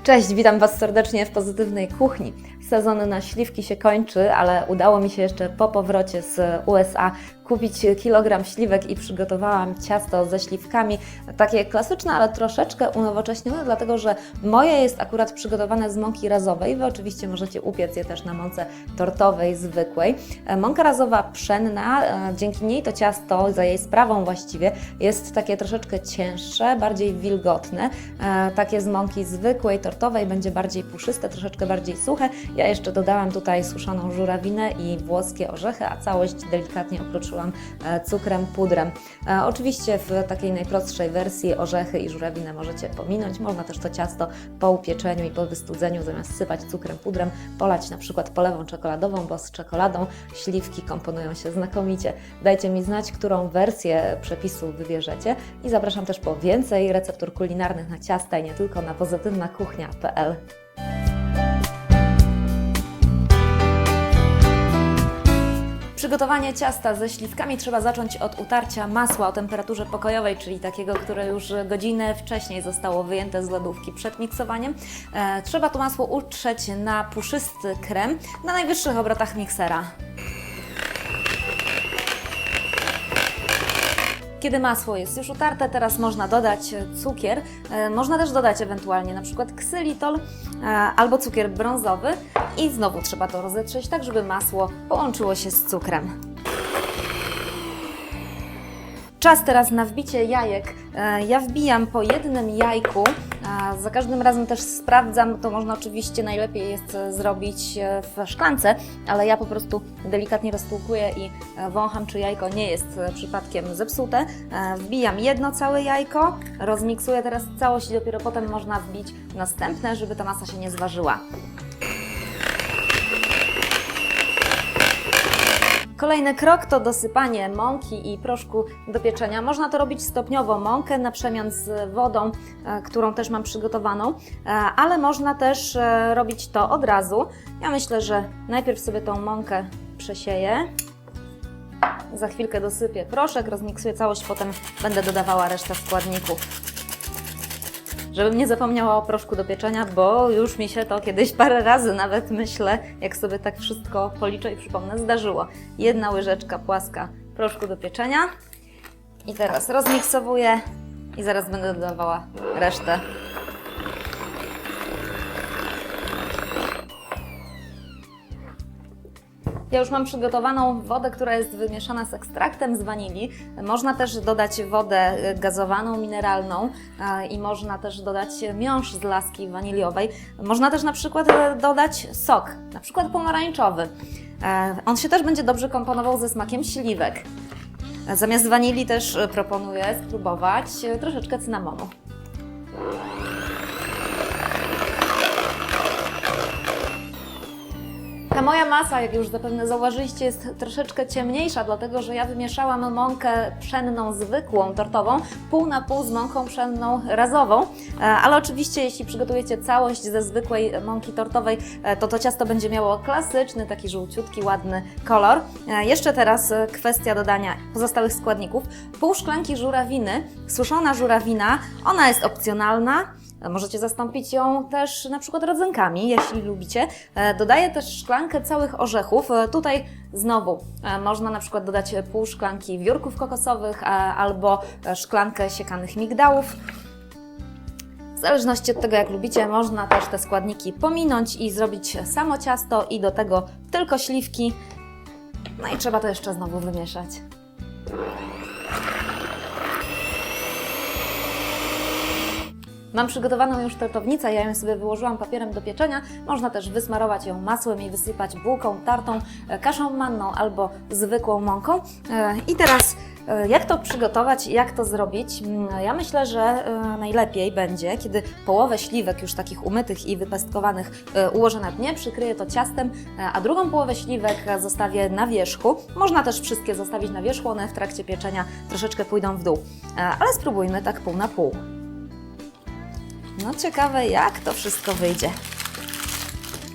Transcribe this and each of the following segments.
Cześć, witam Was serdecznie w Pozytywnej Kuchni. Sezon na śliwki się kończy, ale udało mi się jeszcze po powrocie z USA kupić kilogram śliwek i przygotowałam ciasto ze śliwkami. Takie klasyczne, ale troszeczkę unowocześnione, dlatego że moje jest akurat przygotowane z mąki razowej. Wy oczywiście możecie upiec je też na mące tortowej, zwykłej. Mąka razowa pszenna, dzięki niej to ciasto, za jej sprawą właściwie, jest takie troszeczkę cięższe, bardziej wilgotne. Takie z mąki zwykłej, tortowej będzie bardziej puszyste, troszeczkę bardziej suche. Ja jeszcze dodałam tutaj suszoną żurawinę i włoskie orzechy, a całość delikatnie opróczyłam cukrem, pudrem. Oczywiście w takiej najprostszej wersji orzechy i żurawinę możecie pominąć. Można też to ciasto po upieczeniu i po wystudzeniu zamiast sypać cukrem, pudrem polać na przykład polewą czekoladową, bo z czekoladą śliwki komponują się znakomicie. Dajcie mi znać, którą wersję przepisu wybierzecie i zapraszam też po więcej receptur kulinarnych na ciasta i nie tylko na pozytywnakuchnia.pl. Przygotowanie ciasta ze śliwkami trzeba zacząć od utarcia masła o temperaturze pokojowej, czyli takiego, które już godzinę wcześniej zostało wyjęte z lodówki przed miksowaniem. Trzeba to masło utrzeć na puszysty krem na najwyższych obrotach miksera. Kiedy masło jest już utarte, teraz można dodać cukier. Można też dodać ewentualnie na przykład ksylitol albo cukier brązowy i znowu trzeba to rozetrzeć tak, żeby masło połączyło się z cukrem. Czas teraz na wbicie jajek. Ja wbijam po jednym jajku. Za każdym razem też sprawdzam, to można oczywiście najlepiej jest zrobić w szklance, ale ja po prostu delikatnie roztłukuję i wącham, czy jajko nie jest przypadkiem zepsute. Wbijam jedno całe jajko, rozmiksuję teraz całość i dopiero potem można wbić następne, żeby ta masa się nie zważyła. Kolejny krok to dosypanie mąki i proszku do pieczenia. Można to robić stopniowo, mąkę na przemian z wodą, którą też mam przygotowaną, ale można też robić to od razu. Ja myślę, że najpierw sobie tą mąkę przesieję, za chwilkę dosypię proszek, rozmiksuję całość, potem będę dodawała resztę składników. Żebym nie zapomniała o proszku do pieczenia, bo już mi się to kiedyś parę razy nawet, myślę, jak sobie tak wszystko policzę i przypomnę, zdarzyło. Jedna łyżeczka płaska proszku do pieczenia i teraz rozmiksowuję i zaraz będę dodawała resztę. Ja już mam przygotowaną wodę, która jest wymieszana z ekstraktem z wanilii. Można też dodać wodę gazowaną, mineralną i można też dodać miąższ z laski waniliowej. Można też na przykład dodać sok, na przykład pomarańczowy. On się też będzie dobrze komponował ze smakiem śliwek. Zamiast wanilii też proponuję spróbować troszeczkę cynamonu. Ta moja masa, jak już zapewne zauważyliście, jest troszeczkę ciemniejsza, dlatego że ja wymieszałam mąkę pszenną zwykłą, tortową, pół na pół z mąką pszenną razową, ale oczywiście jeśli przygotujecie całość ze zwykłej mąki tortowej, to ciasto będzie miało klasyczny, taki żółciutki, ładny kolor. Jeszcze teraz kwestia dodania pozostałych składników. Pół szklanki żurawiny, suszona żurawina, ona jest opcjonalna. Możecie zastąpić ją też na przykład rodzynkami, jeśli lubicie. Dodaję też szklankę całych orzechów. Tutaj znowu można na przykład dodać pół szklanki wiórków kokosowych albo szklankę siekanych migdałów. W zależności od tego, jak lubicie, można też te składniki pominąć i zrobić samo ciasto i do tego tylko śliwki. No i trzeba to jeszcze znowu wymieszać. Mam przygotowaną już tortownicę, ja ją sobie wyłożyłam papierem do pieczenia. Można też wysmarować ją masłem i wysypać bułką tartą, kaszą manną albo zwykłą mąką. I teraz jak to przygotować, jak to zrobić? Ja myślę, że najlepiej będzie, kiedy połowę śliwek już takich umytych i wypestkowanych ułożę na dnie, przykryję to ciastem, a drugą połowę śliwek zostawię na wierzchu. Można też wszystkie zostawić na wierzchu, one w trakcie pieczenia troszeczkę pójdą w dół. Ale spróbujmy tak pół na pół. No ciekawe, jak to wszystko wyjdzie.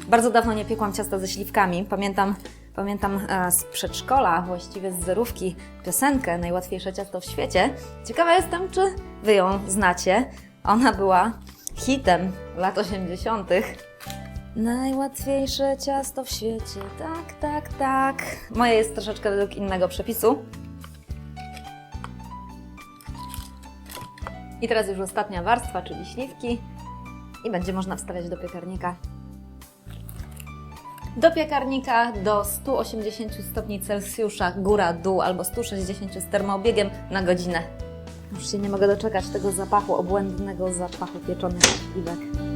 Bardzo dawno nie piekłam ciasta ze śliwkami. Pamiętam z przedszkola, właściwie z zerówki, piosenkę Najłatwiejsze ciasto w świecie. Ciekawa jestem, czy Wy ją znacie. Ona była hitem lat 80. Najłatwiejsze ciasto w świecie, tak, tak, tak. Moje jest troszeczkę według innego przepisu. I teraz już ostatnia warstwa, czyli śliwki. I będzie można wstawiać do piekarnika. Do piekarnika do 180 stopni Celsjusza, góra-dół, albo 160 z termoobiegiem na godzinę. Już się nie mogę doczekać tego zapachu, obłędnego zapachu pieczonych śliwek.